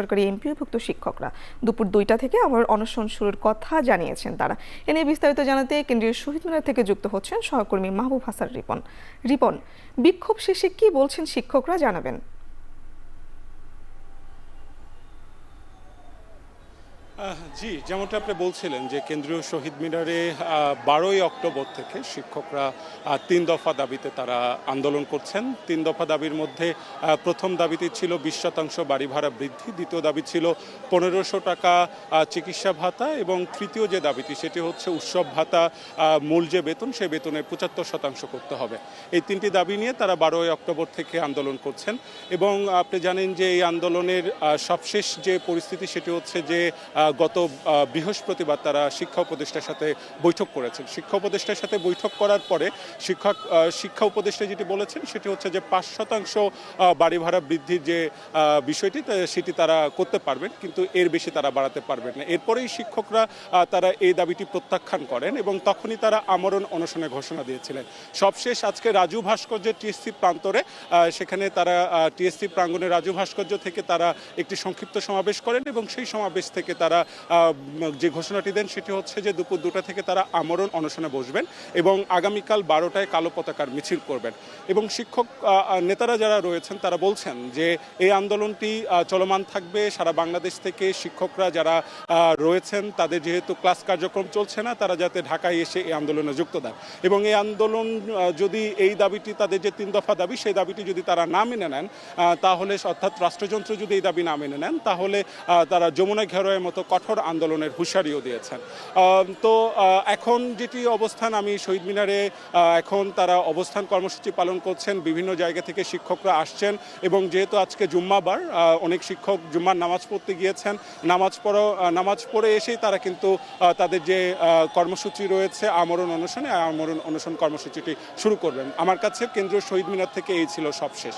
সরকারি এমপিওভুক্ত শিক্ষকরা দুপুর 2টা থেকে আমার অনশন শুরুর কথা জানিয়েছেন তারা। এ নিয়ে বিস্তারিত জানাতে কেন্দ্রীয় শহীদ মিনার থেকে যুক্ত হচ্ছেন সহকর্মী মাহবুব হাসান রিপন। রিপন, বিক্ষোভ শেষে কি বলছেন শিক্ষকরা, জানাবেন। জি, যেমনটা আপনি বলছিলেন যে কেন্দ্রীয় শহীদ মিনারে 12ই অক্টোবর থেকে শিক্ষকরা 3 দফা দাবিতে তারা আন্দোলন করছেন। 3 দফা দাবির মধ্যে প্রথম দাবিটি ছিল 20% বাড়ি ভাড়া বৃদ্ধি, দ্বিতীয় দাবি ছিল 1500 টাকা চিকিৎসা ভাতা এবং তৃতীয় যে দাবিটি সেটি হচ্ছে উৎসব ভাতা, মূল যে বেতন সেই বেতনের 75% করতে হবে। এই তিনটি দাবি নিয়ে তারা 12ই অক্টোবর থেকে আন্দোলন করছেন এবং আপনি জানেন যে এই আন্দোলনের সবশেষ যে পরিস্থিতি সেটি হচ্ছে যে গত বৃহস্পতিবার তারা শিক্ষা উপদেষ্টার সাথে বৈঠক করেছেন। শিক্ষা উপদেষ্টার সাথে বৈঠক করার পরে শিক্ষা উপদেষ্টা যেটি বলেছেন সেটি হচ্ছে যে 5% বাড়ি ভাড়া বৃদ্ধির যে বিষয়টি সেটি তারা করতে পারবেন, কিন্তু এর বেশি তারা বাড়াতে পারবেন না। এরপরেই শিক্ষকরা তারা এই দাবিটি প্রত্যাখ্যান করেন এবং তখনই তারা আমরণ অনশনের ঘোষণা দিয়েছিলেন। সবশেষ আজকে রাজু ভাস্কর্যের টিএসসি প্রান্তরে, সেখানে তারা টিএসসি প্রাঙ্গণে রাজু ভাস্কর্য থেকে তারা একটি সংক্ষিপ্ত সমাবেশ করেন এবং সেই সমাবেশ থেকে তারা যে ঘোষণাটি দেন সেটি হচ্ছে যে দুপুর 2টা থেকে তারা আমরণ অনশনে বসবেন এবং আগামীকাল 12টায় কালো পতাকার মিছিল করবেন। এবং শিক্ষক নেতারা যারা রয়েছেন তারা বলছেন যে এই আন্দোলনটি চলমান থাকবে সারা বাংলাদেশ থেকে। শিক্ষকরা যারা রয়েছেন তাদের যেহেতু ক্লাস কার্যক্রম চলছে না, তারা যাতে ঢাকায় এসে এই আন্দোলনে যুক্ত দেন এবং এই আন্দোলন যদি এই দাবিটি তাদের যে 3 দফা দাবি সেই দাবিটি যদি তারা না মেনে নেন, তাহলে অর্থাৎ রাষ্ট্রযন্ত্র যদি এই দাবি না মেনে নেন, তাহলে তারা যমুনা ঘেরোয়ের মতো কঠোর আন্দোলনের হুঁশিয়ারিও দিয়েছেন। তো এখন যেটি অবস্থান, আমি শহীদ মিনারে এখন তারা অবস্থান কর্মসূচি পালন করছেন। বিভিন্ন জায়গা থেকে শিক্ষকরা আসছেন এবং যেহেতু আজকে জুম্মাবার, অনেক শিক্ষক জুম্মার নামাজ পড়তে গিয়েছেন। নামাজ পড়ে এসেই তারা কিন্তু তাদের যে কর্মসূচি রয়েছে আমরণ অনশন কর্মসূচিটি শুরু করবেন। আমার কাছে কেন্দ্রীয় শহীদ মিনার থেকে এই ছিল সবশেষ।